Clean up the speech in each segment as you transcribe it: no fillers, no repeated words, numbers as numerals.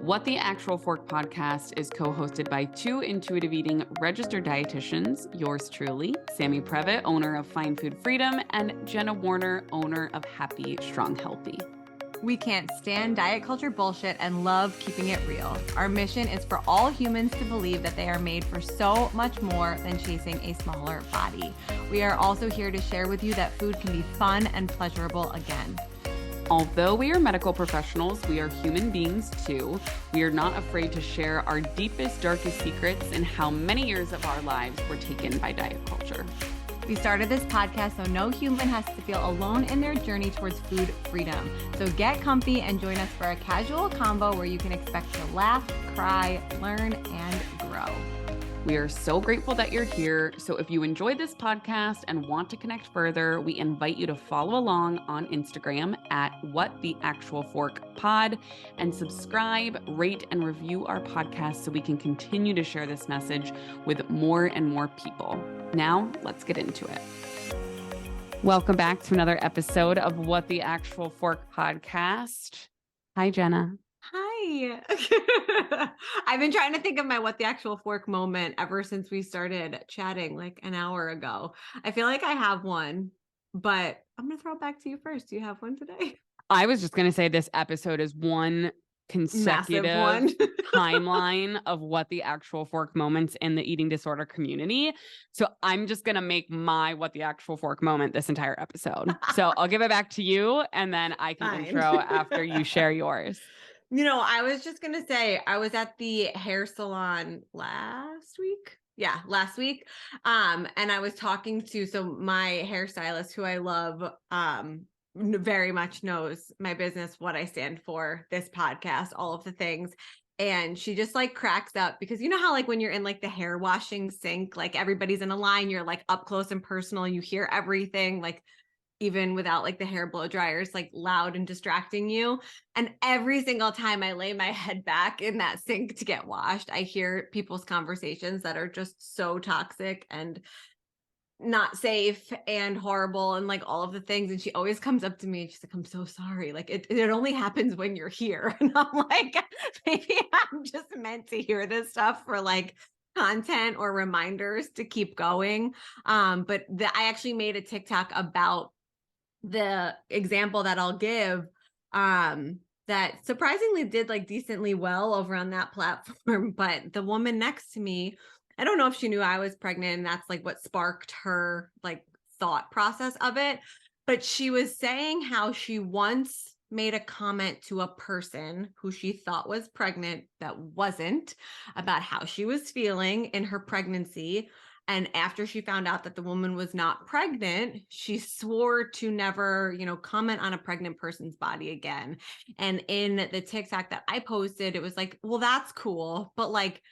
What the Actual Fork podcast is co-hosted by two intuitive eating registered dietitians, yours truly, Sammy Previtt, owner of Fine Food Freedom, and Jenna Warner, owner of Happy Strong Healthy. We can't stand diet culture bullshit and love keeping it real. Our mission is for all humans to believe that they are made for so much more than chasing a smaller body. We are also here to share with you that food can be fun and pleasurable again. Although we are medical professionals, we are human beings too. We are not afraid to share our deepest, darkest secrets and how many years of our lives were taken by diet culture. We started this podcast so no human has to feel alone in their journey towards food freedom. So get comfy and join us for a casual convo where you can expect to laugh, cry, learn, and grow. We are so grateful that you're here. So if you enjoyed this podcast and want to connect further, we invite you to follow along on Instagram at WhatTheActualForkPod and subscribe, rate, and review our podcast so we can continue to share this message with more and more people. Now, let's get into it. Welcome back to another episode of What the Actual Fork podcast. Hi, Jenna. Hi. I've been trying to think of my What the Actual Fork moment ever since we started chatting like an hour ago. I feel like I have one, but I'm going to throw it back to you first. Do you have one today? I was just going to say this episode is one consecutive timeline of What the Actual Fork moments in the eating disorder community. So I'm just going to make my What the Actual Fork moment this entire episode. So I'll give it back to you and then I can intro after you share yours. You know, I was just going to say, I was at the hair salon last week. Yeah, last week. And I was talking to, so my hairstylist who I love, very much knows my business, what I stand for, this podcast, all of the things. And she just like cracks up because you know how like when you're in like the hair washing sink, like everybody's in a line, you're like up close and personal, you hear everything, like even without like the hair blow dryers, like loud and distracting you. And every single time I lay my head back in that sink to get washed, I hear people's conversations that are just so toxic and not safe and horrible and like all of the things. And she always comes up to me and she's like, I'm so sorry. Like it only happens when you're here. And I'm like, maybe I'm just meant to hear this stuff for like content or reminders to keep going. But I actually made a TikTok about the example that I'll give, that surprisingly did like decently well over on that platform. But the woman next to me, I don't know if she knew I was pregnant and that's like what sparked her like thought process of it. But she was saying how she once made a comment to a person who she thought was pregnant that wasn't, about how she was feeling in her pregnancy. And after she found out that the woman was not pregnant, she swore to never, comment on a pregnant person's body again. And in the TikTok that I posted, it was like, well, that's cool. But like,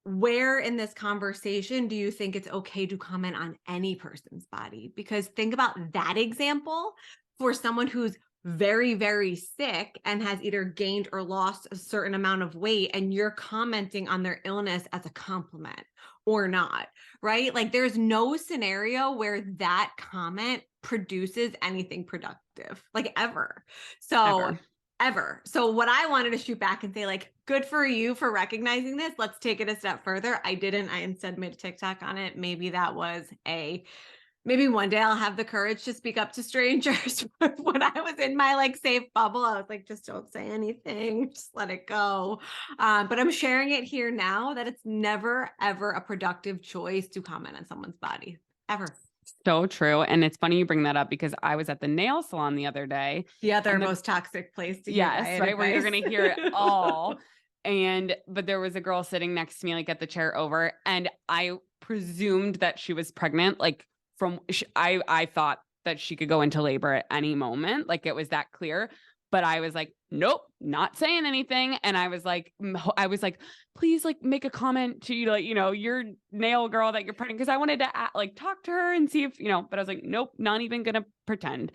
where in this conversation do you think it's okay to comment on any person's body? Because think about that example for someone who's very, very sick and has either gained or lost a certain amount of weight, and you're commenting on their illness as a compliment or not, right? Like there's no scenario where that comment produces anything productive, like ever. So ever. So what I wanted to shoot back and say, like, good for you for recognizing this. Let's take it a step further. I didn't. I instead made a TikTok on it. Maybe that was maybe one day I'll have the courage to speak up to strangers. When I was in my like safe bubble, I was like, just don't say anything, just let it go. But I'm sharing it here now that it's never, ever a productive choice to comment on someone's body, ever. So true. And it's funny you bring that up because I was at the nail salon the other day. The other most toxic place to hear Yes, right, where you're going to hear it all. But there was a girl sitting next to me, like at the chair over, and I presumed that she was pregnant. Like I thought that she could go into labor at any moment. Like it was that clear. But I was like, nope, not saying anything. And I was like, please like make a comment to you, like, your nail girl that you're pregnant. Cause I wanted to talk to her and see if, but I was like, nope, not even going to pretend.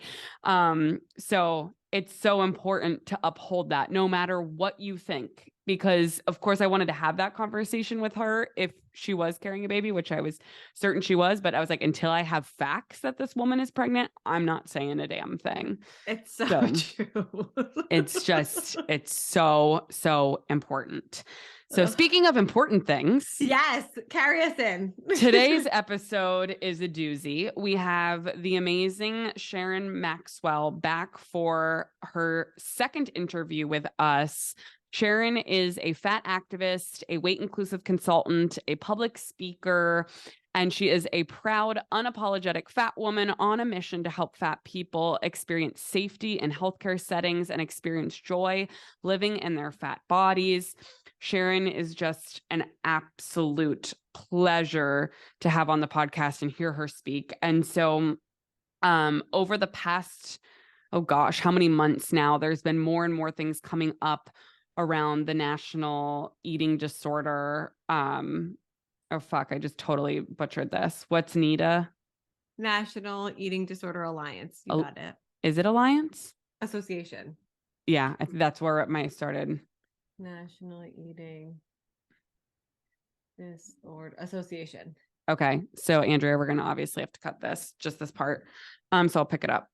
So it's so important to uphold that no matter what you think, because of course I wanted to have that conversation with her if she was carrying a baby, which I was certain she was, but I was like, until I have facts that this woman is pregnant, I'm not saying a damn thing. It's so true. It's so important. So speaking of important things, yes, carry us in. Today's episode is a doozy. We have the amazing Sharon Maxwell back for her second interview with us. Sharon is a fat activist, a weight inclusive consultant, a public speaker, and she is a proud, unapologetic fat woman on a mission to help fat people experience safety in healthcare settings and experience joy living in their fat bodies. Sharon is just an absolute pleasure to have on the podcast and hear her speak. And so over the past, oh gosh, how many months now, there's been more and more things coming up around the National Eating Disorder. Oh fuck, I just totally butchered this. What's NEDA? National Eating Disorder Alliance. You got it. Is it Alliance? Association. Yeah, that's where it might have started. National Eating Disorder Association. Okay. So Andrea, we're going to obviously have to cut just this part. So I'll pick it up.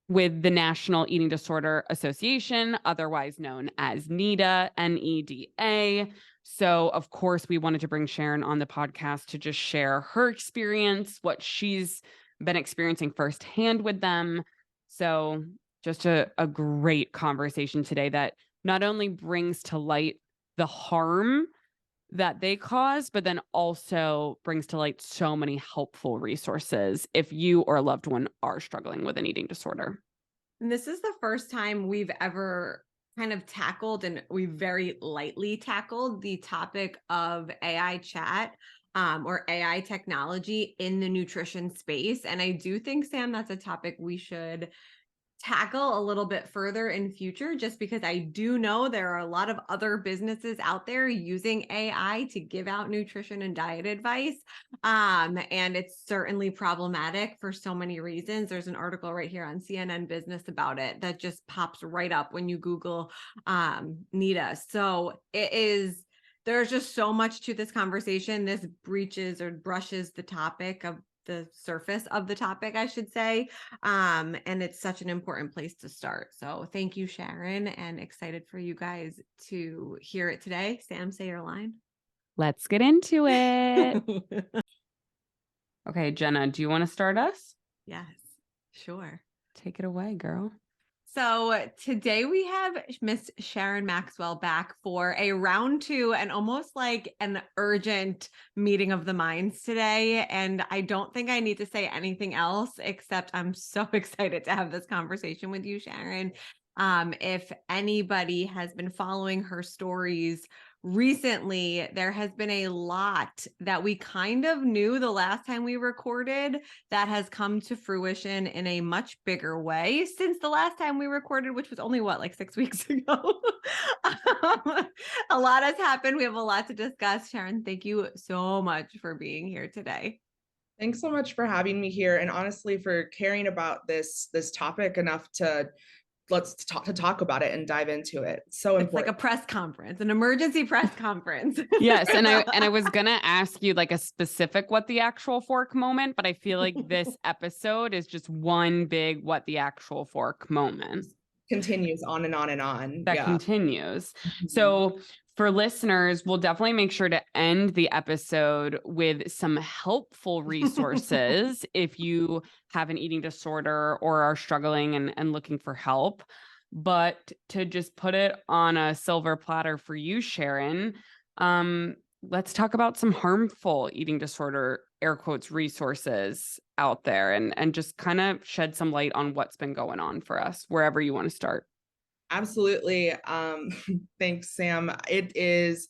With the National Eating Disorder Association, otherwise known as NEDA, NEDA. So of course we wanted to bring Sharon on the podcast to just share her experience, what she's been experiencing firsthand with them. So just a great conversation today that not only brings to light the harm that they cause, but then also brings to light so many helpful resources if you or a loved one are struggling with an eating disorder. And this is the first time we've ever kind of tackled, and we very lightly tackled the topic of AI chat or AI technology in the nutrition space. And I do think, Sam, that's a topic we should tackle a little bit further in future, just because I do know there are a lot of other businesses out there using AI to give out nutrition and diet advice. And it's certainly problematic for so many reasons. There's an article right here on CNN Business about it that just pops right up when you Google NEDA. So there's just so much to this conversation. This breaches or brushes the topic of the surface of the topic, I should say. And it's such an important place to start. So thank you, Sharon, and excited for you guys to hear it today. Sam, say your line. Let's get into it. Okay, Jenna, do you want to start us? Yes, sure. Take it away, girl. So today we have Miss Sharon Maxwell back for a round 2 and almost like an urgent meeting of the minds today. And I don't think I need to say anything else, except I'm so excited to have this conversation with you, Sharon. If anybody has been following her stories recently, there has been a lot that we kind of knew the last time we recorded that has come to fruition in a much bigger way since the last time we recorded, which was only like 6 weeks ago. A lot has happened. We have a lot to discuss. Sharon, thank you so much for being here today. Thanks so much for having me here, and honestly for caring about this topic enough to talk about it and dive into it. So important. It's like a press conference, an emergency press conference. Yes, and I was gonna ask you like a specific what the actual fork moment, but I feel like this episode is just one big what the actual fork moment. Continues on and on and on. That continues. So for listeners, we'll definitely make sure to end the episode with some helpful resources if you have an eating disorder or are struggling and looking for help. But to just put it on a silver platter for you, Sharon, let's talk about some harmful eating disorder, air quotes, resources out there and just kind of shed some light on what's been going on for us, wherever you want to start. Absolutely. Thanks, Sam. It is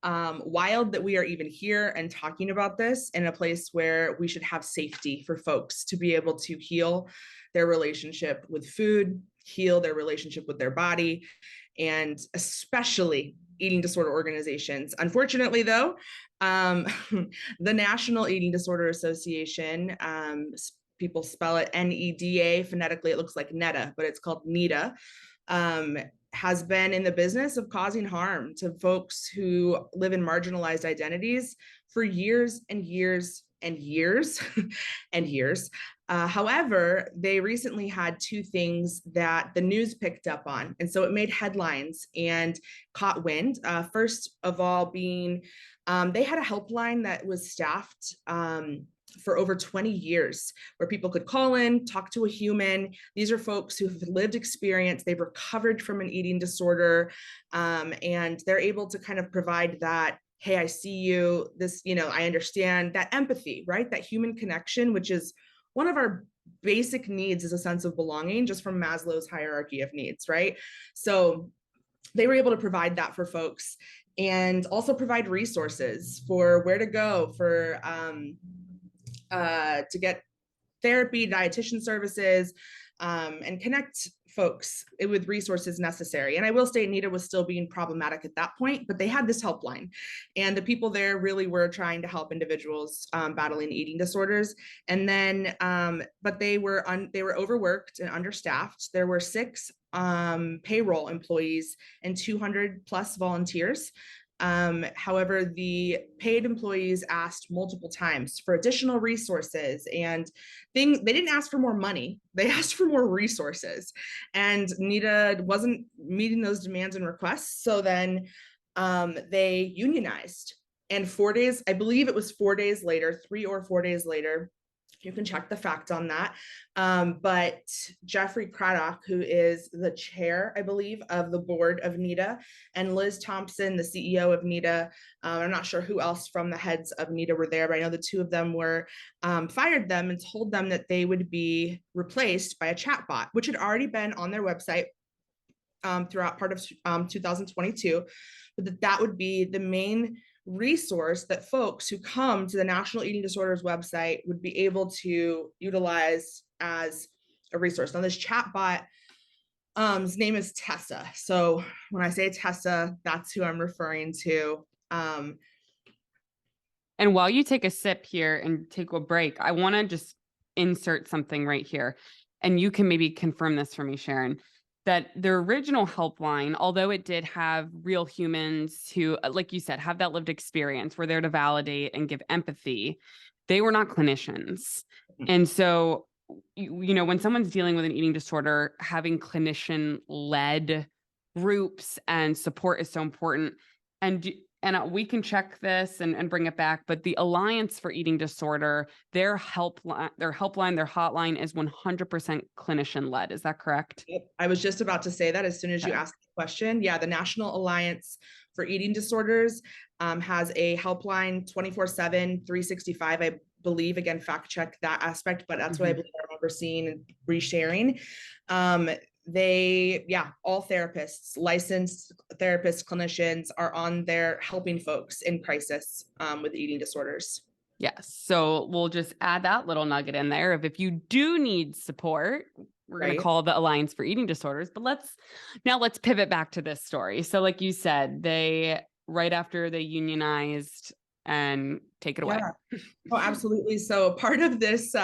wild that we are even here and talking about this in a place where we should have safety for folks to be able to heal their relationship with food, heal their relationship with their body, and especially eating disorder organizations. Unfortunately, though, the National Eating Disorder Association, people spell it NEDA, phonetically it looks like NEDA, but it's called NEDA, has been in the business of causing harm to folks who live in marginalized identities for years and years and years and years. However, they recently had two things that the news picked up on. And so it made headlines and caught wind. First of all, being they had a helpline that was staffed for over 20 years, where people could call in, talk to a human. These are folks who have lived experience, they've recovered from an eating disorder, and they're able to kind of provide that, hey, I see you, this, I understand, that empathy, right? That human connection, which is one of our basic needs, is a sense of belonging, just from Maslow's hierarchy of needs, right? So they were able to provide that for folks, and also provide resources for where to go for to get therapy, dietitian services, and connect folks with resources necessary. And I will say NEDA was still being problematic at that point, but they had this helpline, and the people there really were trying to help individuals battling eating disorders. And then, but they were overworked and understaffed. There were 6 payroll employees and 200 plus volunteers. However, the paid employees asked multiple times for additional resources and things. They didn't ask for more money, they asked for more resources, and NEDA wasn't meeting those demands and requests. So then they unionized, and 4 days, I believe it was 4 days later, 3 or 4 days later, you can check the fact on that. But Jeffrey Craddock, who is the chair, I believe, of the board of NEDA, and Liz Thompson, the CEO of NEDA, I'm not sure who else from the heads of NEDA were there, but I know the two of them were, fired them and told them that they would be replaced by a chatbot, which had already been on their website throughout part of 2022, but that would be the main resource that folks who come to the National Eating Disorders website would be able to utilize as a resource. Now, this chatbot, his name is Tessa. So when I say Tessa, that's who I'm referring to. And while you take a sip here and take a break, I want to just insert something right here. And you can maybe confirm this for me, Sharon, that the original helpline, although it did have real humans who, like you said, have that lived experience, were there to validate and give empathy, they were not clinicians. And so, when someone's dealing with an eating disorder, having clinician-led groups and support is so important. And we can check this and bring it back, but the Alliance for Eating Disorder, their hotline is 100% clinician-led. Is that correct? Yep. I was just about to say that as soon as you asked the question. Yeah, the National Alliance for Eating Disorders has a helpline 24/7, 365, I believe. Again, fact check that aspect, but that's what I believe I remember seeing and resharing. All therapists, licensed therapists, clinicians are on there helping folks in crisis with eating disorders. Yes. So we'll just add that little nugget in there of, if you do need support, we're going to call the Alliance for Eating Disorders. But let's pivot back to this story. So like you said, right after they unionized, and take it away. Oh, absolutely. So part of this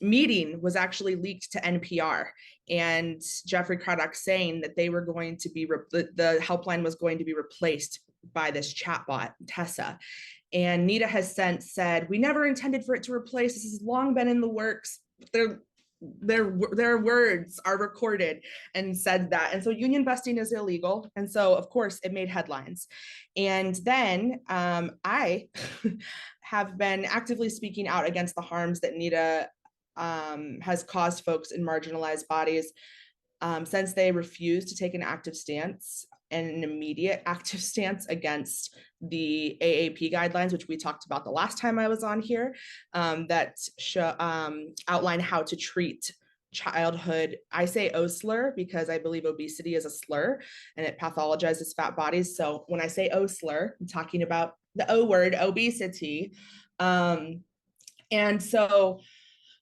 meeting was actually leaked to NPR, and Jeffrey Craddock saying that they were going to be, the helpline was going to be replaced by this chatbot, Tessa. And NEDA has since said, we never intended for it to replace. This has long been in the works. Their words are recorded and said that. And so union busting is illegal. And so, of course, it made headlines. And then I have been actively speaking out against the harms that NEDA has caused folks in marginalized bodies since they refused to take an active stance, and an immediate active stance against the AAP guidelines, which we talked about the last time I was on here, that outline how to treat childhood. I say O-slur because I believe obesity is a slur and it pathologizes fat bodies. So when I say O-slur, I'm talking about the O word, obesity. And so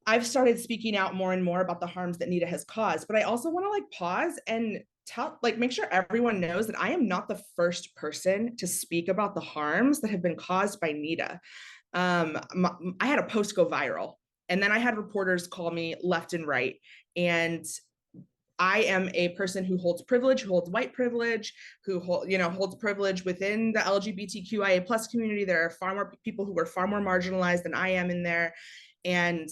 I've started speaking out more and more about the harms that NEDA has caused, but I also want to pause and make sure everyone knows that I am not the first person to speak about the harms that have been caused by NEDA. I had a post go viral, and then I had reporters call me left and right, and I am a person who holds privilege, who holds white privilege, who holds privilege within the LGBTQIA plus community. There are far more people who are far more marginalized than I am in there. And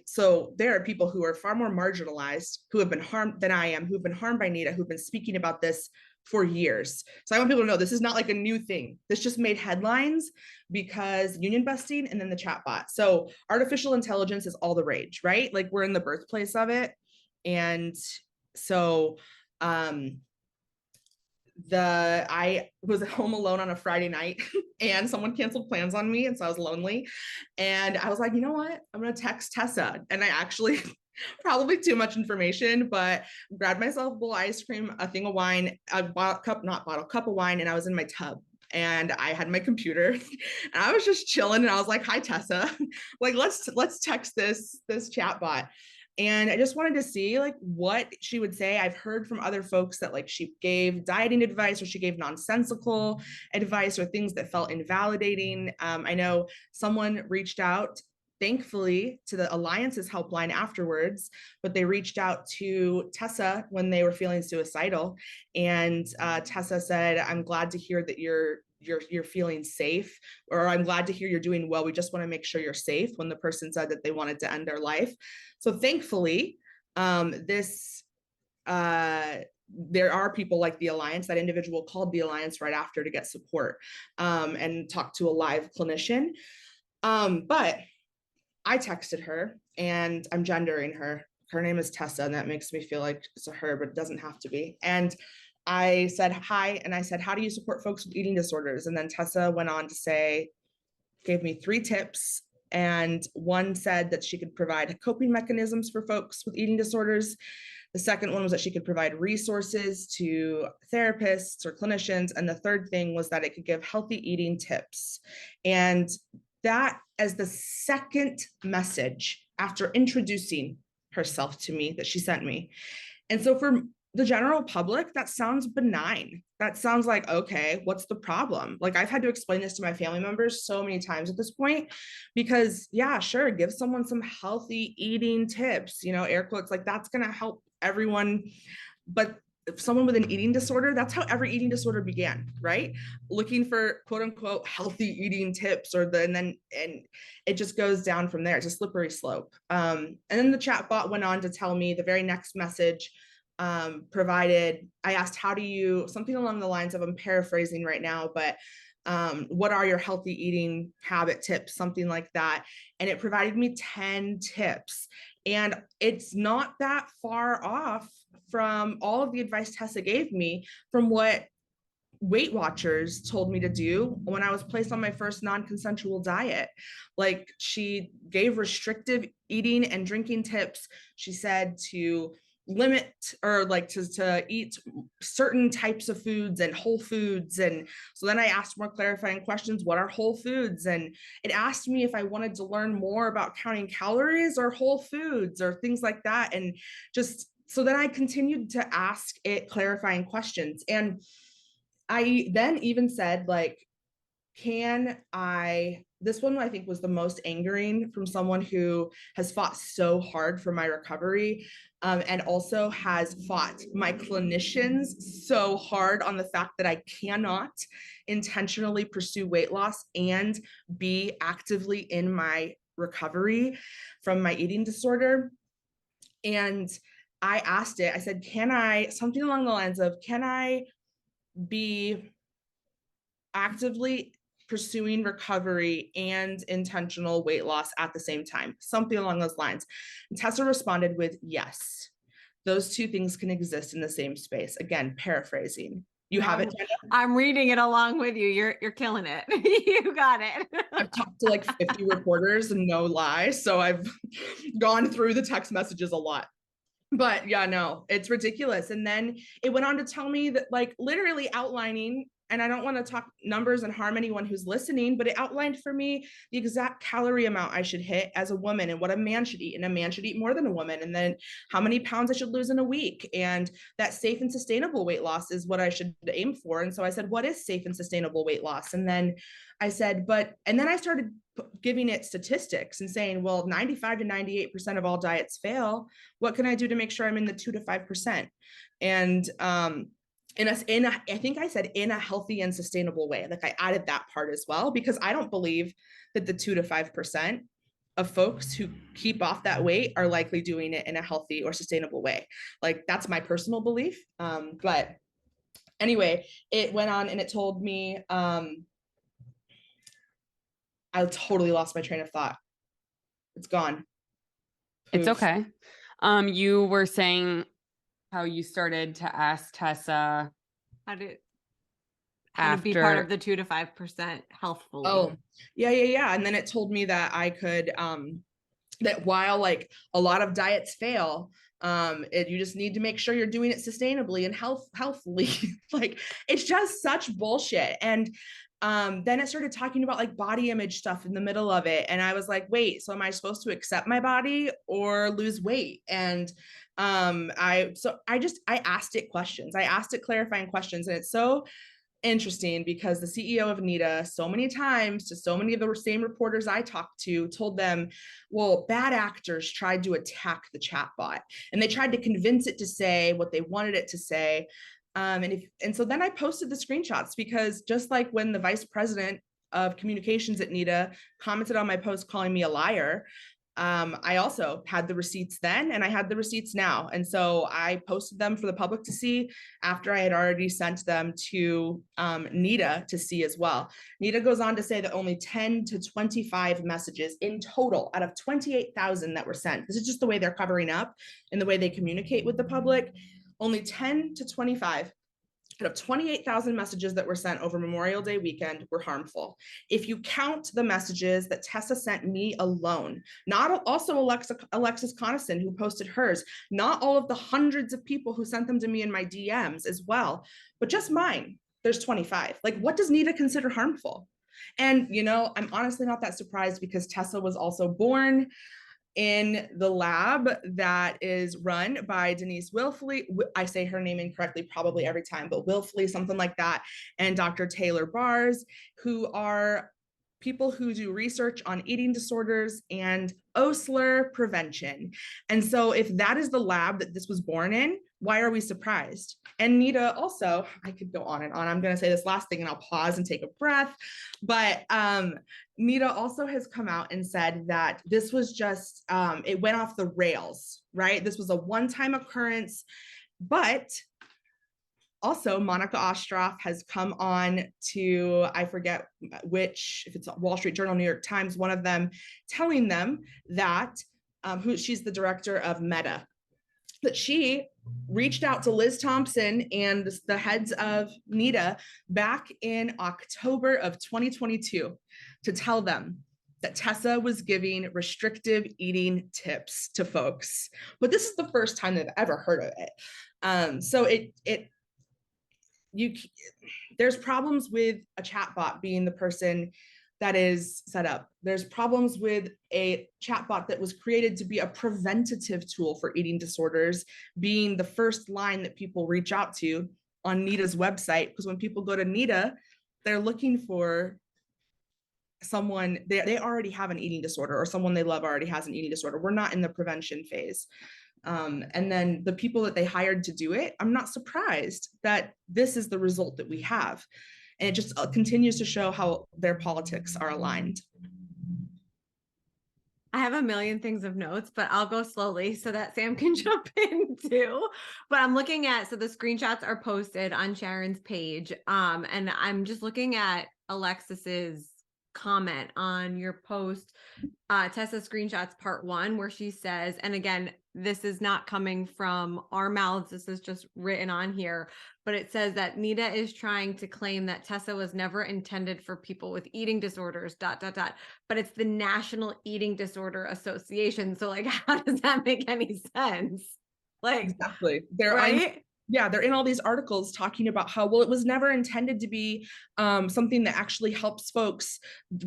so there are people who are far more marginalized, who have been harmed than I am, who've been harmed by NEDA, who've been speaking about this for years. So I want people to know this is not like a new thing. This just made headlines because union busting and then the chatbot. So artificial intelligence is all the rage, right? Like we're in the birthplace of it. And so I was at home alone on a Friday night and someone canceled plans on me. And so I was lonely. And I was like, you know what? I'm going to text Tessa. And I actually, probably too much information, but grabbed myself a bowl of ice cream, a thing of wine, a cup of wine. And I was in my tub. And I had my computer and I was just chilling. And I was like, hi, Tessa, like, let's text this chatbot. And I just wanted to see like what she would say. I've heard from other folks that like she gave dieting advice or she gave nonsensical advice or things that felt invalidating. I know someone reached out, thankfully, to the Alliance's helpline afterwards, but they reached out to Tessa when they were feeling suicidal. And Tessa said, I'm glad to hear that you're feeling safe, or I'm glad to hear you're doing well. We just want to make sure you're safe, when the person said that they wanted to end their life. So thankfully, there are people like the Alliance. That individual called the Alliance right after to get support and talk to a live clinician. But I texted her, and I'm gendering her. Her name is Tessa, and that makes me feel like it's a her, but it doesn't have to be. And I said, hi. And I said, how do you support folks with eating disorders? And then Tessa went on to say, gave me 3 tips. And one said that she could provide coping mechanisms for folks with eating disorders. The second one was that she could provide resources to therapists or clinicians. And the third thing was that it could give healthy eating tips. And that as the second message after introducing herself to me that she sent me. And so for the general public, that sounds benign. That sounds like, okay, what's the problem? Like I've had to explain this to my family members so many times at this point, because yeah, sure, give someone some healthy eating tips, air quotes, like that's going to help everyone. But if someone with an eating disorder, that's how every eating disorder began, right? Looking for quote unquote healthy eating tips, and it just goes down from there. It's a slippery slope. And then the chatbot went on to tell me the very next message I asked, how do you, something along the lines of, I'm paraphrasing right now, but what are your healthy eating habit tips, something like that. And it provided me 10 tips. And it's not that far off from all of the advice Tessa gave me from what Weight Watchers told me to do when I was placed on my first non-consensual diet. Like she gave restrictive eating and drinking tips. She said to limit or like to eat certain types of foods and whole foods. And so then I asked more clarifying questions. What are whole foods? And it asked me if I wanted to learn more about counting calories or whole foods or things like that. And just so then I continued to ask it clarifying questions. And I then even said, like, this one I think was the most angering from someone who has fought so hard for my recovery, and also has fought my clinicians so hard on the fact that I cannot intentionally pursue weight loss and be actively in my recovery from my eating disorder. And I asked it, I said, something along the lines of, can I be actively pursuing recovery and intentional weight loss at the same time, something along those lines. And Tessa responded with, yes, those two things can exist in the same space. Again, paraphrasing. You have it. I'm reading it along with you. You're killing it. You got it. I've talked to like 50 reporters, and no lie. So I've gone through the text messages a lot. But yeah, no, it's ridiculous. And then it went on to tell me that, like, literally outlining, and I don't want to talk numbers and harm anyone who's listening, but it outlined for me the exact calorie amount I should hit as a woman and what a man should eat. And a man should eat more than a woman. And then how many pounds I should lose in a week. And that safe and sustainable weight loss is what I should aim for. And so I said, what is safe and sustainable weight loss? And then I said, and then I started giving it statistics and saying, well, 95 to 98% of all diets fail. What can I do to make sure I'm in the 2 to 5%? And I think I said in a healthy and sustainable way. Like I added that part as well, because I don't believe that the 2 to 5% of folks who keep off that weight are likely doing it in a healthy or sustainable way. Like that's my personal belief. But anyway, it went on and it told me, I totally lost my train of thought. It's gone. It's Poof. okay. You were saying how you started to ask Tessa How to be part of the 2 to 5% healthfully. Oh, yeah. And then it told me that I could, that while like a lot of diets fail, you just need to make sure you're doing it sustainably and healthfully. Like it's just such bullshit. And then it started talking about like body image stuff in the middle of it. And I was like, wait, so am I supposed to accept my body or lose weight? And I asked it questions. I asked it clarifying questions. And it's so interesting because the CEO of NEDA so many times to so many of the same reporters I talked to told them, well, bad actors tried to attack the chatbot and they tried to convince it to say what they wanted it to say. And so then I posted the screenshots because just like when the vice president of communications at NEDA commented on my post calling me a liar, I also had the receipts then and I had the receipts now. And so I posted them for the public to see after I had already sent them to NEDA to see as well. NEDA goes on to say that only 10 to 25 messages in total out of 28,000 that were sent. This is just the way they're covering up and the way they communicate with the public. Only 10 to 25 out of 28,000 messages that were sent over Memorial Day weekend were harmful. If you count the messages that Tessa sent me alone, not also Alexis Coniston who posted hers, not all of the hundreds of people who sent them to me in my DMs as well, but just mine, there's 25. Like what does NEDA consider harmful? And, you know, I'm honestly not that surprised because Tessa was also born in the lab that is run by Denise Willfully. I say her name incorrectly probably every time, but Willfully, something like that, and Dr. Taylor Bars, who are people who do research on eating disorders and OSLR prevention. And so if that is the lab that this was born in, why are we surprised? And NEDA also, I could go on and on. I'm going to say this last thing and I'll pause and take a breath. But NEDA also has come out and said that this was just, it went off the rails, right? This was a one-time occurrence, but also Monica Ostroff has come on to, I forget which, if it's Wall Street Journal, New York Times, one of them, telling them that, she's the director of NEDA, that she reached out to Liz Thompson and the heads of NEDA back in October of 2022 to tell them that Tessa was giving restrictive eating tips to folks. But this is the first time they've ever heard of it. So there's problems with a chatbot being the person that is set up. There's problems with a chatbot that was created to be a preventative tool for eating disorders, being the first line that people reach out to on NEDA's website. Because when people go to NEDA, they're looking for someone, they already have an eating disorder or someone they love already has an eating disorder. We're not in the prevention phase. And then the people that they hired to do it, I'm not surprised that this is the result that we have. And it just continues to show how their politics are aligned. I have a million things of notes, but I'll go slowly so that Sam can jump in too. But I'm looking at, so the screenshots are posted on Sharon's page. And I'm just looking at Alexis's comment on your post, Tessa screenshots part 1, where she says, and again, this is not coming from our mouths, this is just written on here, but it says that NEDA is trying to claim that Tessa was never intended for people with eating disorders, ... But it's the National Eating Disorder Association. So like, how does that make any sense? Like, exactly. They're in all these articles talking about how, well, it was never intended to be something that actually helps folks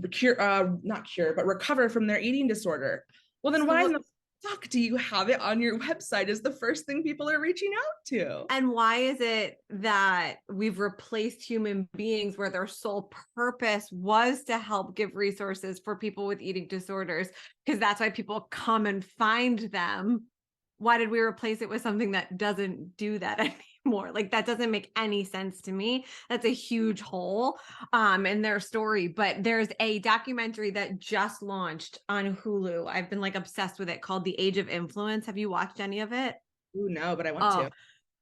recover from their eating disorder. Well, then why fuck do you have it on your website is the first thing people are reaching out to. And why is it that we've replaced human beings where their sole purpose was to help give resources for people with eating disorders? Because that's why people come and find them. Why did we replace it with something that doesn't do that anymore? Like, that doesn't make any sense to me. That's a huge hole in their story. But there's a documentary that just launched on Hulu. I've been like obsessed with it, called The Age of Influence. Have you watched any of it? Ooh, no, but I want to.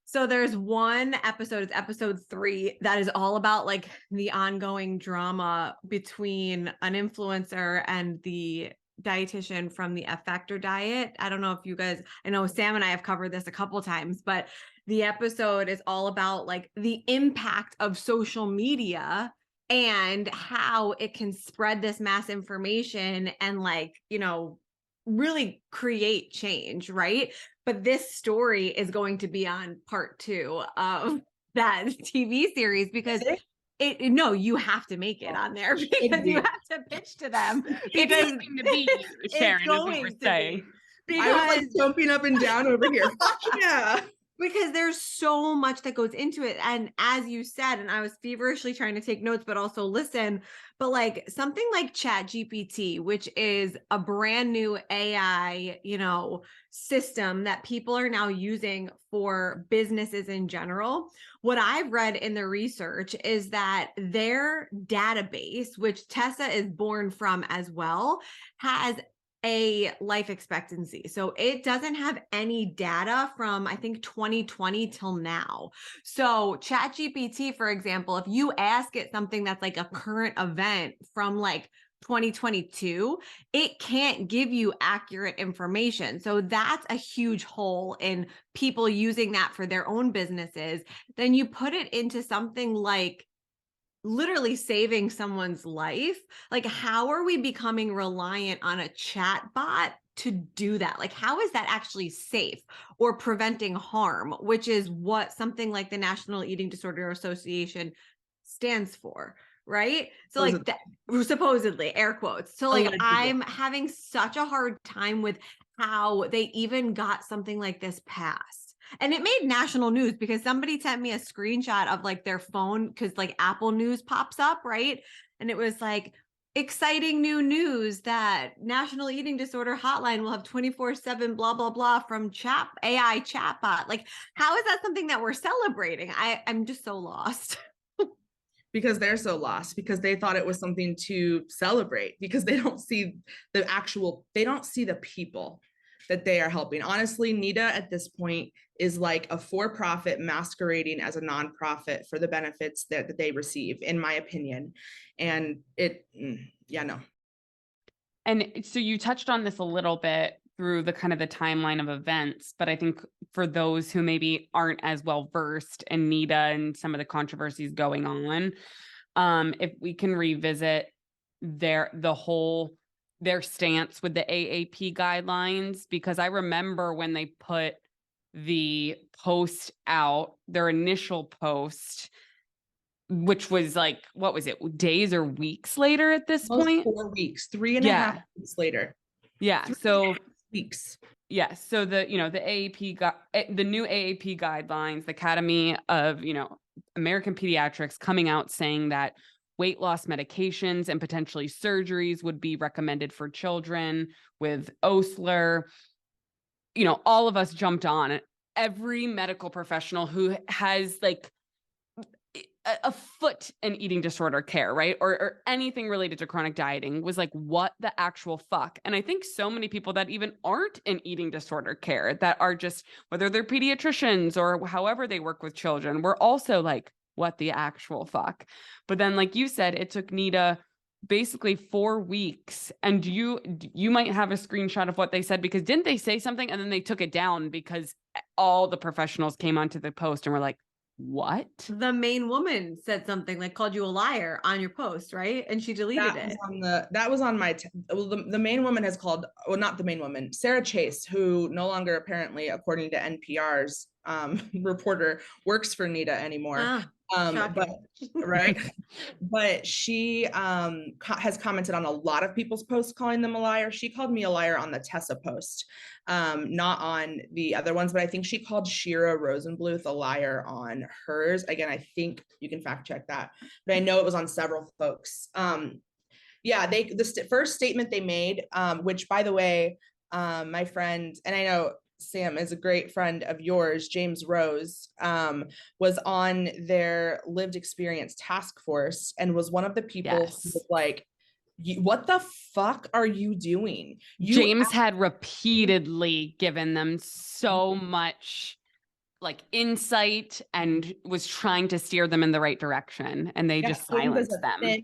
So there's one episode, it's episode 3, that is all about like the ongoing drama between an influencer and the dietitian from the F Factor diet. I don't know if you guys, I know Sam and I have covered this a couple times, but the episode is all about like the impact of social media and how it can spread this mass information and like, you know, really create change, right? But this story is going to be on part 2 of that TV series because no, you have have to make it on there because you have to pitch to them. It's going to be, Sharon, is what we're saying. I was like jumping up and down over here. Yeah. Because there's so much that goes into it. And as you said, and I was feverishly trying to take notes, but also listen, but like something like ChatGPT, which is a brand new AI, you know, system that people are now using for businesses in general. What I've read in the research is that their database, which Tessa is born from as well, has a life expectancy. So it doesn't have any data from, I think, 2020 till now. So ChatGPT, for example, if you ask it something that's like a current event from like 2022, it can't give you accurate information. So that's a huge hole in people using that for their own businesses. Then you put it into something like literally saving someone's life. Like, how are we becoming reliant on a chat bot to do that? Like, how is that actually safe or preventing harm, which is what something like the National Eating Disorder Association stands for, right? So like that, supposedly, air quotes. So like I'm having such a hard time with how they even got something like this passed. And it made national news because somebody sent me a screenshot of like their phone because like Apple News pops up, right? And it was like, exciting new news that National Eating Disorder Hotline will have 24/7 blah, blah, blah from AI chatbot. Like, how is that something that we're celebrating? I'm just so lost. Because they're so lost, because they thought it was something to celebrate, because they don't see they don't see the people that they are helping. Honestly, NEDA at this point is like a for-profit masquerading as a nonprofit for the benefits that they receive, in my opinion. And no. And so you touched on this a little bit through the kind of the timeline of events, but I think for those who maybe aren't as well versed in NEDA and some of the controversies going on, if we can revisit their stance with the AAP guidelines, because I remember when they put the post out, their initial post, which was like, what was it, days or weeks later at this point? 4 weeks, 3.5 weeks later. Yeah. So weeks. Yes. So the the new AAP guidelines, the Academy of, American Pediatrics coming out saying that weight loss medications and potentially surgeries would be recommended for children with OSLR. All of us jumped on it. Every medical professional who has like a foot in eating disorder care, right? Or anything related to chronic dieting was like, what the actual fuck? And I think so many people that even aren't in eating disorder care, that are just, whether they're pediatricians or however they work with children, were also like, what the actual fuck? But then, like you said, it took NEDA basically 4 weeks. And you might have a screenshot of what they said, because didn't they say something and then they took it down because all the professionals came onto the post and were like, what? The main woman said something like, called you a liar on your post, right? And she deleted it. That was on my the main woman has called, well, not the main woman, Sarah Chase, who no longer, apparently, according to NPR's reporter works for NEDA anymore. But right. But she has commented on a lot of people's posts calling them a liar. She called me a liar on the Tessa post, not on the other ones, but I think she called Shira Rosenbluth a liar on hers. Again, I think you can fact check that, but I know it was on several folks. Yeah, the first statement they made, which by the way, my friend, and I know Sam is a great friend of yours, James Rose, was on their lived experience task force and was one of the people who was like, what the fuck are you doing? James had repeatedly given them so much like insight and was trying to steer them in the right direction, and they just silenced them.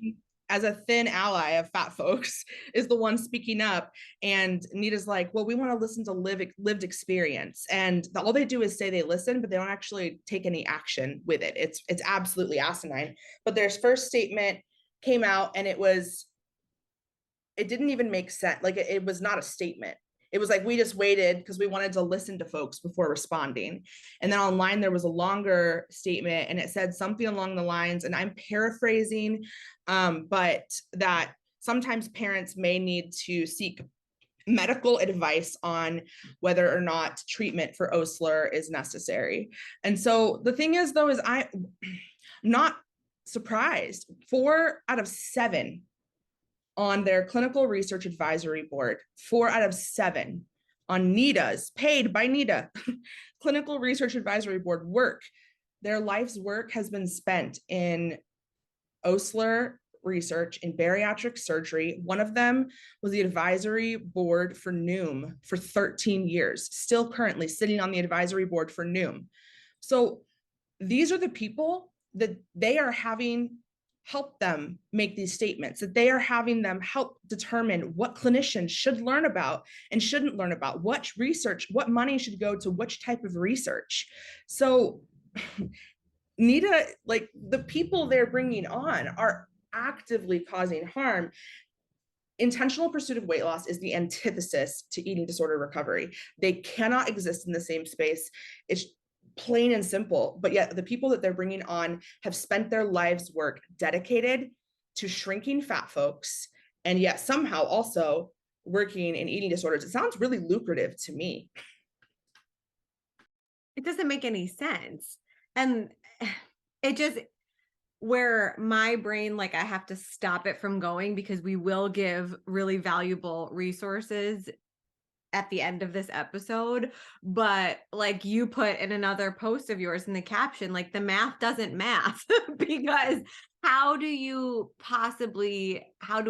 As a thin ally of fat folks, is the one speaking up. And NEDA's like, well, we want to listen to lived experience. And all they do is say they listen, but they don't actually take any action with it. It's absolutely asinine. But their first statement came out and it didn't even make sense. Like it was not a statement. It was like, we just waited because we wanted to listen to folks before responding. And then online, there was a longer statement and it said something along the lines, and I'm paraphrasing, but that sometimes parents may need to seek medical advice on whether or not treatment for OSLR is necessary. And so the thing is, though, is I'm not surprised. 4 out of 7 on their clinical research advisory board, 4 out of 7 on NEDA's, paid by NEDA, clinical research advisory board work. Their life's work has been spent in OSLR research, in bariatric surgery. One of them was the advisory board for NUM for 13 years, still currently sitting on the advisory board for NUM. So these are the people that they are having help them make these statements, that they are having them help determine what clinicians should learn about and shouldn't learn about, what research, what money should go to which type of research. So NEDA, like the people they're bringing on are actively causing harm. Intentional pursuit of weight loss is the antithesis to eating disorder recovery. They cannot exist in the same space. It's plain and simple, but yet the people that they're bringing on have spent their lives work dedicated to shrinking fat folks, and yet somehow also working in eating disorders. It sounds really lucrative to me. It doesn't make any sense. And it just, where my brain, like I have to stop it from going, because we will give really valuable resources at the end of this episode. But like you put in another post of yours in the caption, like the math doesn't math because how do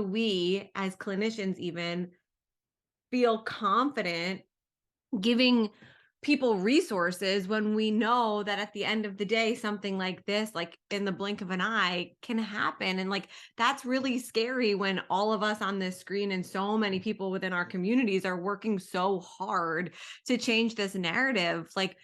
we as clinicians even feel confident giving people resources when we know that at the end of the day, something like this, like in the blink of an eye, can happen? And like, that's really scary when all of us on this screen and so many people within our communities are working so hard to change this narrative. Like,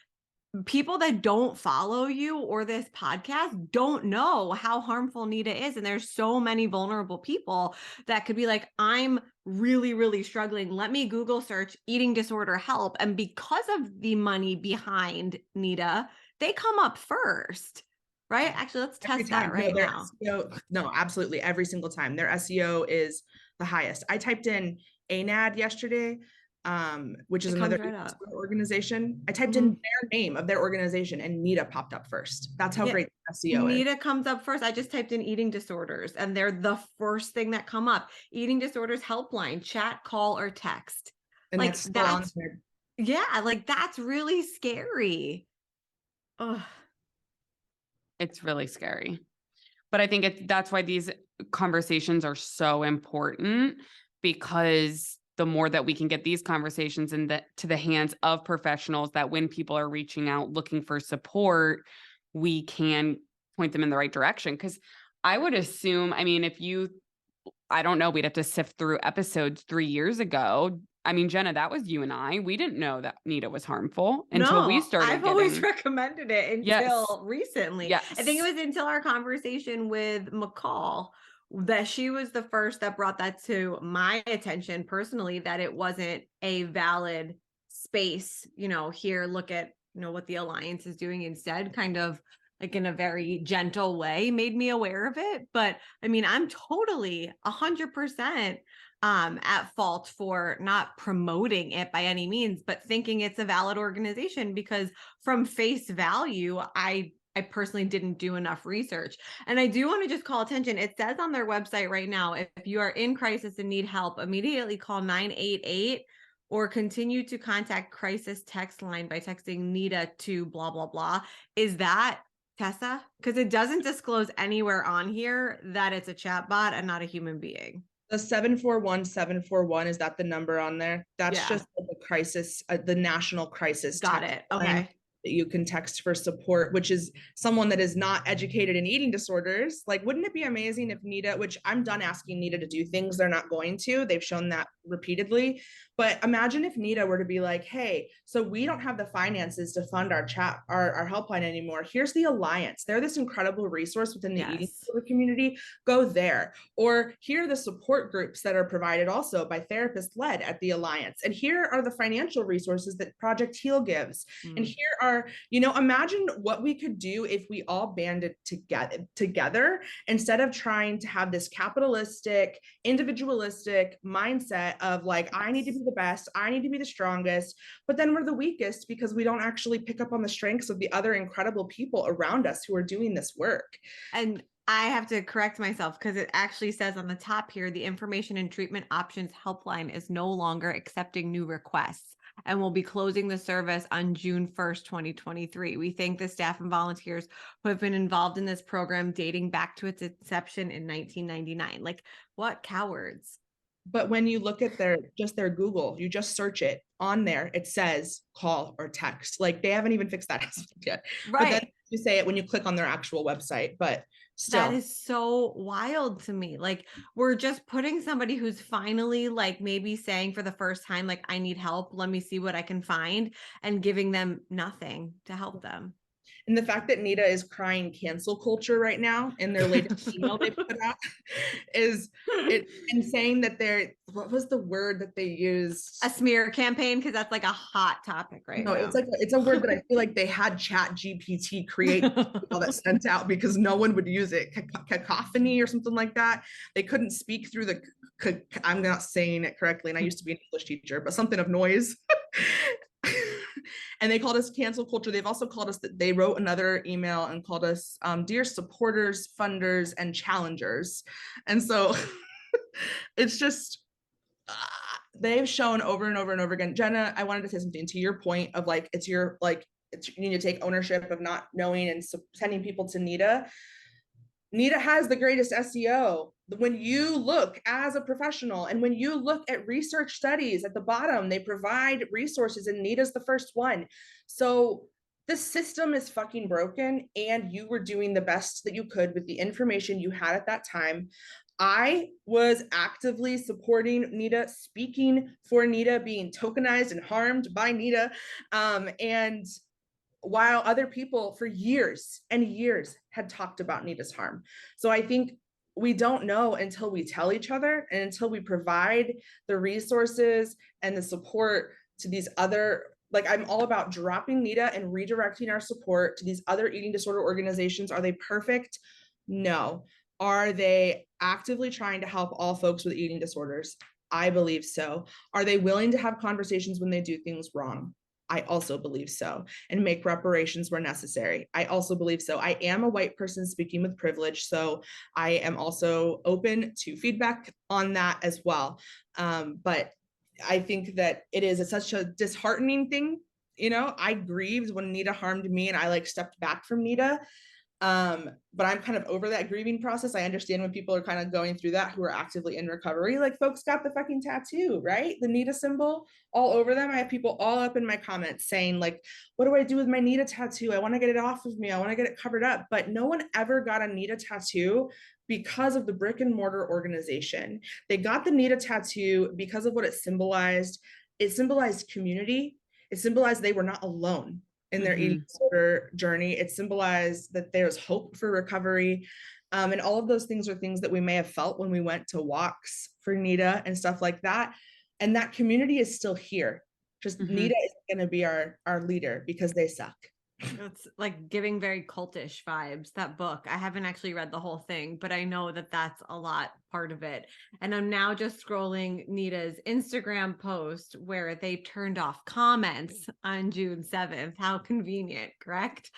people that don't follow you or this podcast don't know how harmful NEDA is. And there's so many vulnerable people that could be like, I'm really, really struggling. Let me Google search eating disorder help. And because of the money behind NEDA, they come up first, right? Actually, let's test that right now. SEO, no, absolutely. Every single time their SEO is the highest. I typed in ANAD yesterday, which is another organization. I typed in their name of their organization and NEDA popped up first. That's how great SEO is. NEDA comes up first. I just typed in eating disorders and they're the first thing that come up. Eating disorders helpline, chat, call, or text. And like that's like that's really scary. Ugh. It's really scary. But I think that's why these conversations are so important, because the more that we can get these conversations to the hands of professionals, that when people are reaching out looking for support, we can point them in the right direction. Because I would assume, I mean, I don't know, we'd have to sift through episodes 3 years ago. I mean, Jenna, that was you and I. We didn't know that NEDA was harmful until we started. I've always recommended it until recently. Yes. I think it was until our conversation with McCall that she was the first that brought that to my attention personally, that it wasn't a valid space, here, look at what the Alliance is doing instead, kind of like in a very gentle way, made me aware of it. But I mean, I'm totally 100% at fault for not promoting it by any means, but thinking it's a valid organization, because from face value, I personally didn't do enough research. And I do want to just call attention. It says on their website right now, if you are in crisis and need help, immediately call 988 or continue to contact crisis text line by texting NEDA to blah, blah, blah. Is that Tessa? Because it doesn't disclose anywhere on here that it's a chatbot and not a human being. The 741-741, is that the number on there? That's just the crisis, the national crisis. Got it. Okay. That you can text for support, which is someone that is not educated in eating disorders. Like, wouldn't it be amazing if NEDA, which I'm done asking NEDA to do things they're not going to, they've shown that repeatedly, but imagine if NEDA were to be like, hey, so we don't have the finances to fund our our helpline anymore. Here's the Alliance. They're this incredible resource within the eating disorder community. Go there. Or here are the support groups that are provided also by therapists led at the Alliance. And here are the financial resources that Project Heal gives. And here are, imagine what we could do if we all banded together instead of trying to have this capitalistic, individualistic mindset of like, I need to be the best, I need to be the strongest, but then we're the weakest because we don't actually pick up on the strengths of the other incredible people around us who are doing this work. And I have to correct myself because it actually says on the top here, the Information and Treatment Options Helpline is no longer accepting new requests and will be closing the service on June 1st, 2023. We thank the staff and volunteers who have been involved in this program dating back to its inception in 1999. Like, what cowards. But when you look at their Google, you just search it on there, it says call or text. Like, they haven't even fixed that aspect yet. Right. But then you say it when you click on their actual website, but still. That is so wild to me. Like, we're just putting somebody who's finally like maybe saying for the first time, like, I need help, let me see what I can find, and giving them nothing to help them. And the fact that NEDA is crying cancel culture right now in their latest email they put out is it, and saying that they're, what was the word that they used? A smear campaign, because that's like a hot topic right now. No, it's a word that I feel like they had ChatGPT create all that sent out because no one would use it. Cacophony or something like that. They couldn't speak through the, I'm not saying it correctly, and I used to be an English teacher, but something of noise. And they called us cancel culture. They've also called us, they wrote another email and called us dear supporters, funders, and challengers. And so it's just, they've shown over and over and over again. Jenna, I wanted to say something to your point of like, you need to take ownership of not knowing and sending people to NEDA. NEDA has the greatest SEO. When you look as a professional and when you look at research studies at the bottom, they provide resources and NEDA's the first one. So the system is fucking broken and you were doing the best that you could with the information you had at that time. I was actively supporting NEDA, speaking for NEDA, being tokenized and harmed by NEDA. And while other people for years and years had talked about NEDA's harm. So I think we don't know until we tell each other and until we provide the resources and the support to these other, like, I'm all about dropping NEDA and redirecting our support to these other eating disorder organizations. Are they perfect? No. Are they actively trying to help all folks with eating disorders? I believe so. Are they willing to have conversations when they do things wrong? I also believe so, and make reparations where necessary. I also believe so. I am a white person speaking with privilege, so I am also open to feedback on that as well. But I think that it's such a disheartening thing. I grieved when NEDA harmed me and I stepped back from NEDA. But I'm kind of over that grieving process. I understand when people are kind of going through that who are actively in recovery, like folks got the fucking tattoo, right? The NEDA symbol all over them. I have people all up in my comments saying like, what do I do with my NEDA tattoo? I want to get it off of me. I want to get it covered up. But no one ever got a NEDA tattoo because of the brick and mortar organization. They got the NEDA tattoo because of what it symbolized. It symbolized community. It symbolized they were not alone in their eating disorder journey. It symbolized that there's hope for recovery. And all of those things are things that we may have felt when we went to walks for NEDA and stuff like that. And that community is still here, Just Mhm. NEDA is going to be our leader because they suck. It's like giving very cultish vibes, that book. I haven't actually read the whole thing, but I know that that's a lot part of it. And I'm now just scrolling NEDA's Instagram post where they turned off comments on June 7th. How convenient, correct?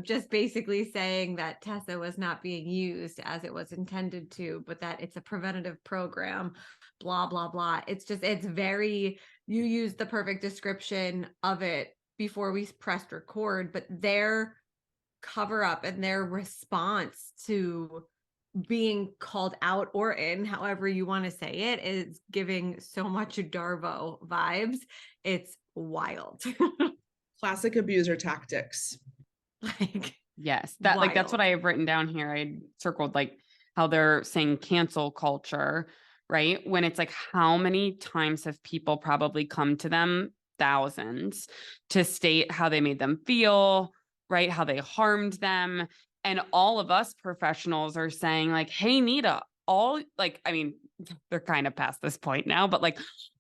Just basically saying that Tessa was not being used as it was intended to, but that it's a preventative program, blah, blah, blah. It's very, you used the perfect description of it before we pressed record, but their cover up and their response to being called out or in, however you want to say it, is giving so much Darvo vibes. It's wild. Classic abuser tactics. Like, Yes, that's wild. what I have written down here. I circled like how they're saying cancel culture, right? When it's like, how many times have people probably come to them, thousands, to state how they made them feel, right? How they harmed them. And all of us professionals are saying like, hey, NEDA, all like, I mean, they're kind of past this point now, but like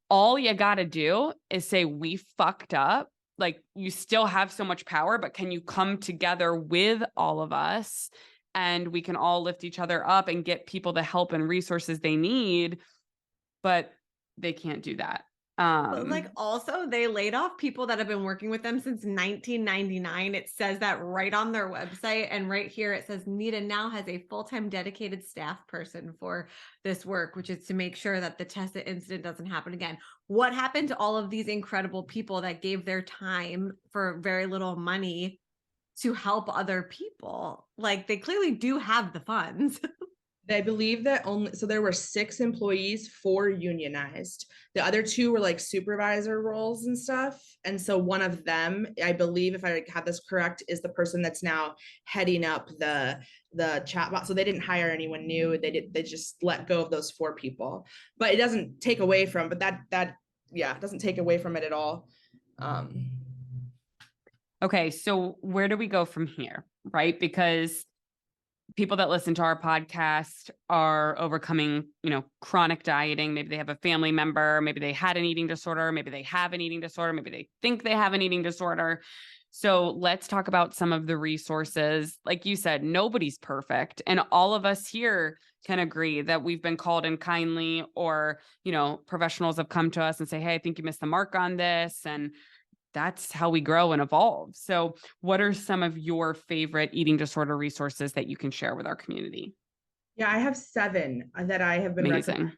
all you got to do is say, we fucked up. Like, you still have so much power, but can you come together with all of us and we can all lift each other up and get people the help and resources they need? But they can't do that. But like, also they laid off people that have been working with them since 1999. It says that right on their website. And right here it says NEDA now has a full-time dedicated staff person for this work, which is to make sure that the Tessa incident doesn't happen again. What happened to all of these incredible people that gave their time for very little money to help other people? Like, they clearly do have the funds. I believe that so there were 6 employees, 4 unionized. The other 2 were like supervisor roles and stuff. And so one of them, I believe, if I have this correct, is the person that's now heading up the chatbot. So they didn't hire anyone new. They just let go of those 4 people. But it doesn't take away from, but that it doesn't take away from it at all. Okay, so where do we go from here, right? Because people that listen to our podcast are overcoming, chronic dieting. Maybe they have a family member, maybe they had an eating disorder, maybe they have an eating disorder, maybe they think they have an eating disorder. So let's talk about some of the resources. Like you said, nobody's perfect. And all of us here can agree that we've been called in kindly, or, professionals have come to us and say, hey, I think you missed the mark on this. And that's how we grow and evolve. So what are some of your favorite eating disorder resources that you can share with our community? Yeah, I have 7 that I have been Amazing.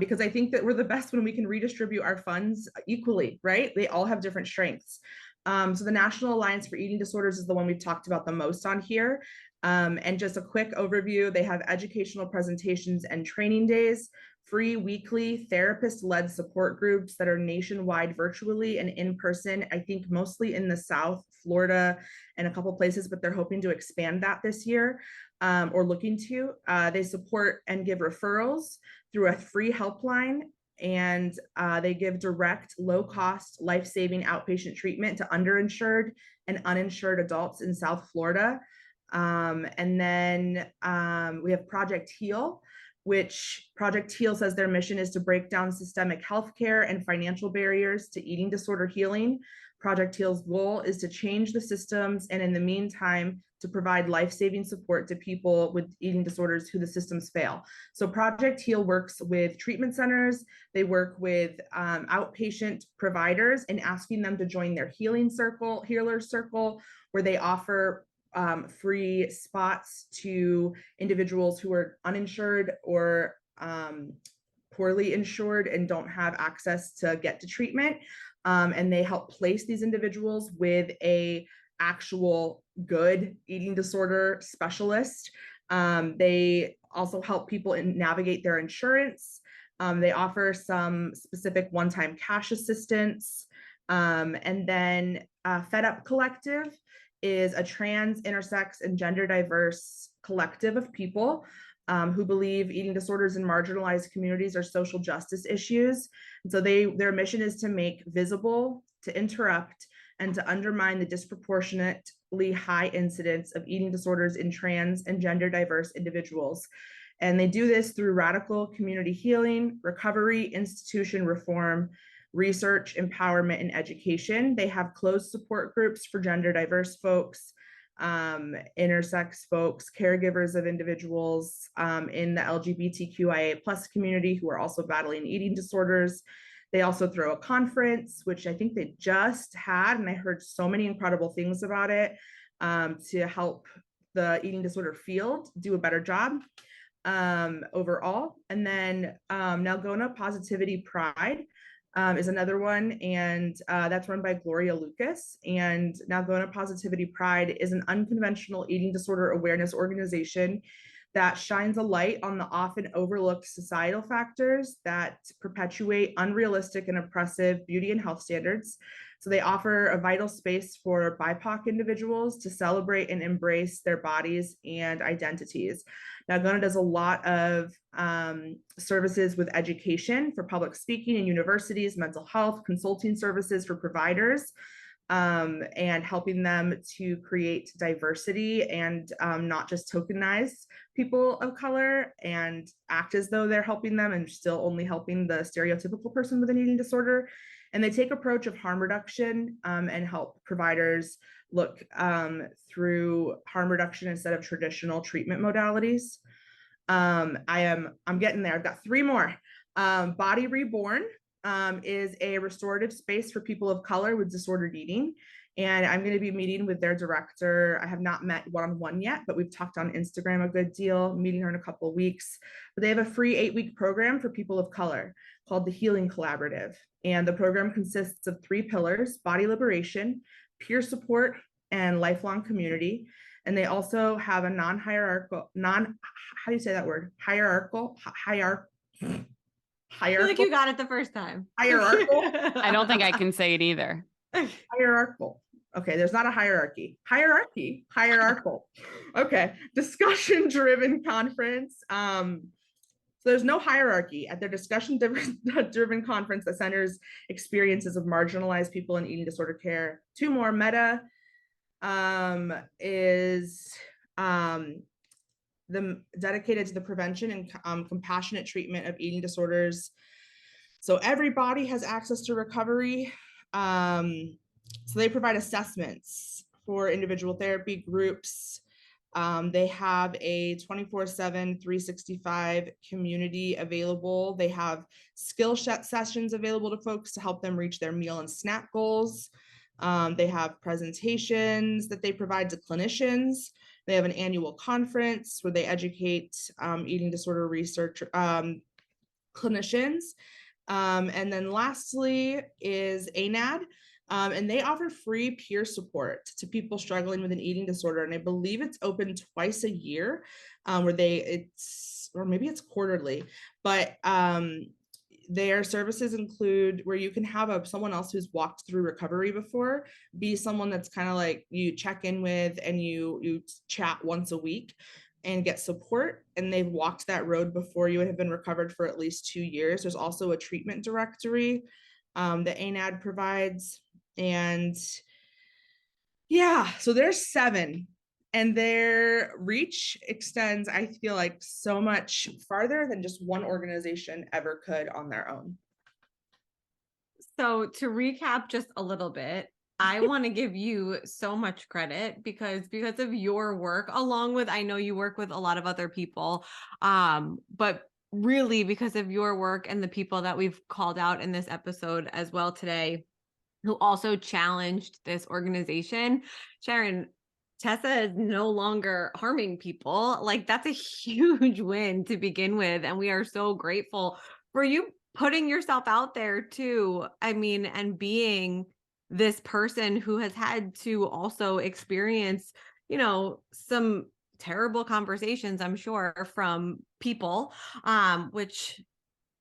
Because I think that we're the best when we can redistribute our funds equally, right? They all have different strengths. So the National Alliance for Eating Disorders is the one we've talked about the most on here. And just a quick overview, they have educational presentations and training days, free weekly therapist-led support groups that are nationwide virtually and in person, I think mostly in the South, Florida, and a couple places, but they're hoping to expand that this year, or looking to. They support and give referrals through a free helpline, and they give direct, low-cost, life-saving outpatient treatment to underinsured and uninsured adults in South Florida. And then we have Project Heal, which Project Heal says their mission is to break down systemic healthcare and financial barriers to eating disorder healing. Project Heal's goal is to change the systems, and in the meantime, to provide life-saving support to people with eating disorders who the systems fail. So Project Heal works with treatment centers. They work with outpatient providers and asking them to join their healer circle, where they offer free spots to individuals who are uninsured or poorly insured and don't have access to get to treatment. And they help place these individuals with a actual good eating disorder specialist. They also help people navigate their insurance. They offer some specific one-time cash assistance. And then Fed Up Collective is a trans, intersex, and gender diverse collective of people who believe eating disorders in marginalized communities are social justice issues. And so their mission is to make visible, to interrupt, and to undermine the disproportionately high incidence of eating disorders in trans and gender diverse individuals. And they do this through radical community healing, recovery, institution reform, research, empowerment, and education. They have closed support groups for gender diverse folks, intersex folks, caregivers of individuals in the LGBTQIA plus community who are also battling eating disorders. They also throw a conference, which I think they just had, and I heard so many incredible things about it, to help the eating disorder field do a better job overall. And then Nalgona Positivity Pride is another one, and that's run by Gloria Lucas. And Nalgona Positivity Pride is an unconventional eating disorder awareness organization that shines a light on the often overlooked societal factors that perpetuate unrealistic and oppressive beauty and health standards. So they offer a vital space for BIPOC individuals to celebrate and embrace their bodies and identities. Nalgona does a lot of services with education for public speaking in universities, mental health, consulting services for providers, and helping them to create diversity and not just tokenize people of color and act as though they're helping them and still only helping the stereotypical person with an eating disorder. And they take approach of harm reduction and help providers look through harm reduction instead of traditional treatment modalities. I'm getting there. I've got 3 more. Body Reborn is a restorative space for people of color with disordered eating. And I'm going to be meeting with their director. I have not met one-on-one yet, but we've talked on Instagram a good deal, meeting her in a couple of weeks. But they have a free 8-week program for people of color called the Healing Collaborative. And the program consists of 3 pillars: body liberation, peer support, and lifelong community. And they also have a hierarchical. I feel like you got it the first time. Hierarchical. I don't think I can say it either. Hierarchical. Okay, there's not a hierarchy. Hierarchical. Okay, discussion-driven conference. So there's no hierarchy at their discussion-driven conference that centers experiences of marginalized people in eating disorder care. 2 more. NEDA is dedicated to the prevention and compassionate treatment of eating disorders. So everybody has access to recovery. So they provide assessments for individual therapy groups. They have a 24/7, 365 community available. They have skill sessions available to folks to help them reach their meal and snack goals. They have presentations that they provide to clinicians. They have an annual conference where they educate eating disorder research clinicians. And then lastly is ANAD. And they offer free peer support to people struggling with an eating disorder. And I believe it's open twice a year, or maybe it's quarterly, but their services include where you can have someone else who's walked through recovery before, be someone that's kind of like you check in with and you chat once a week and get support. And they've walked that road before you and have been recovered for at least 2 years. There's also a treatment directory that ANAD provides. And yeah, so there's 7, and their reach extends, I feel like, so much farther than just one organization ever could on their own. So to recap just a little bit, I want to give you so much credit because of your work, along with, I know you work with a lot of other people, but really because of your work and the people that we've called out in this episode as well today, who also challenged this organization. Sharon, Tessa is no longer harming people. Like, that's a huge win to begin with. And we are so grateful for you putting yourself out there too. I mean, and being this person who has had to also experience, some terrible conversations, I'm sure, from people, which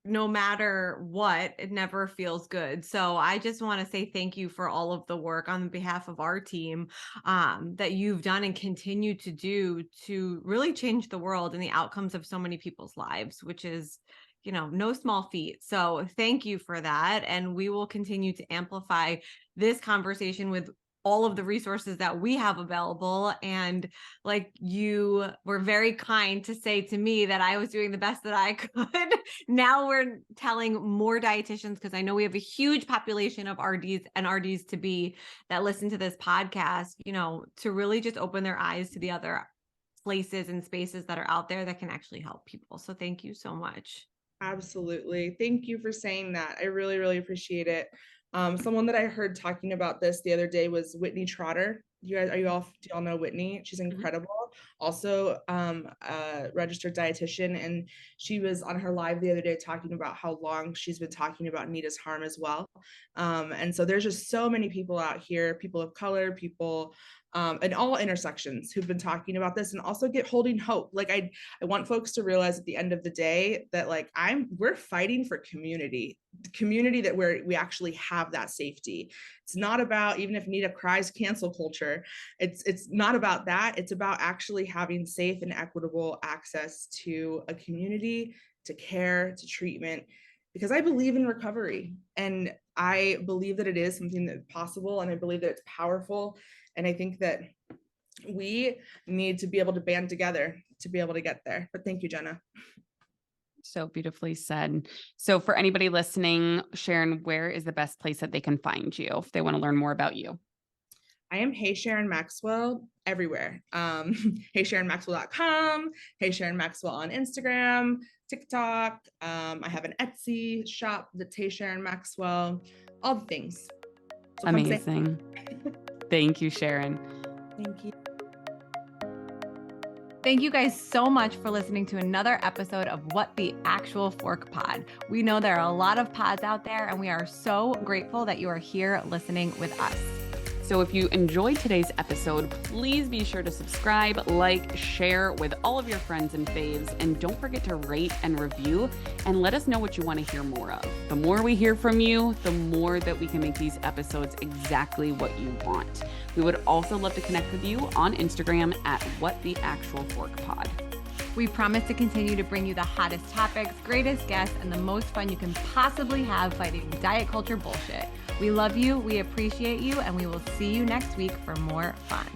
no matter what, it never feels good. So I just want to say thank you for all of the work on behalf of our team that you've done and continue to do to really change the world and the outcomes of so many people's lives, which is, no small feat. So thank you for that. And we will continue to amplify this conversation with all of the resources that we have available. And like, you were very kind to say to me that I was doing the best that I could. Now we're telling more dietitians, because I know we have a huge population of RDs and RDs to be that listen to this podcast, you know, to really just open their eyes to the other places and spaces that are out there that can actually help people. So thank you so much. Absolutely. Thank you for saying that. I really, really appreciate it. Someone that I heard talking about this the other day was Whitney Trotter. Do you all know Whitney? She's incredible. Also, a registered dietitian, and she was on her live the other day talking about how long she's been talking about NEDA's harm as well. And so there's just so many people out here, people of color, people in all intersections who've been talking about this, and also holding hope. Like, I want folks to realize at the end of the day that like we're fighting for community, the community that we actually have that safety. It's not about, even if NEDA cries cancel culture, it's not about that. It's about actually having safe and equitable access to a community, to care, to treatment, because I believe in recovery, and I believe that it is something that's possible, and I believe that it's powerful. And I think that we need to be able to band together to be able to get there. But thank you, Jenna. So beautifully said. So for anybody listening, Sharon, where is the best place that they can find you if they want to learn more about you? I am Hey Sharon Maxwell everywhere. HeySharonMaxwell.com, Hey Sharon Maxwell on Instagram, TikTok. I have an Etsy shop that's Hey Sharon Maxwell, all the things. So amazing. Thank you, Sharon. Thank you. Thank you guys so much for listening to another episode of What the Actual Fork Pod. We know there are a lot of pods out there, and we are so grateful that you are here listening with us. So if you enjoyed today's episode, please be sure to subscribe, like, share with all of your friends and faves, and don't forget to rate and review and let us know what you want to hear more of. The more we hear from you, the more that we can make these episodes exactly what you want. We would also love to connect with you on Instagram at WhatTheActualForkPod. We promise to continue to bring you the hottest topics, greatest guests, and the most fun you can possibly have fighting diet culture bullshit. We love you, we appreciate you, and we will see you next week for more fun.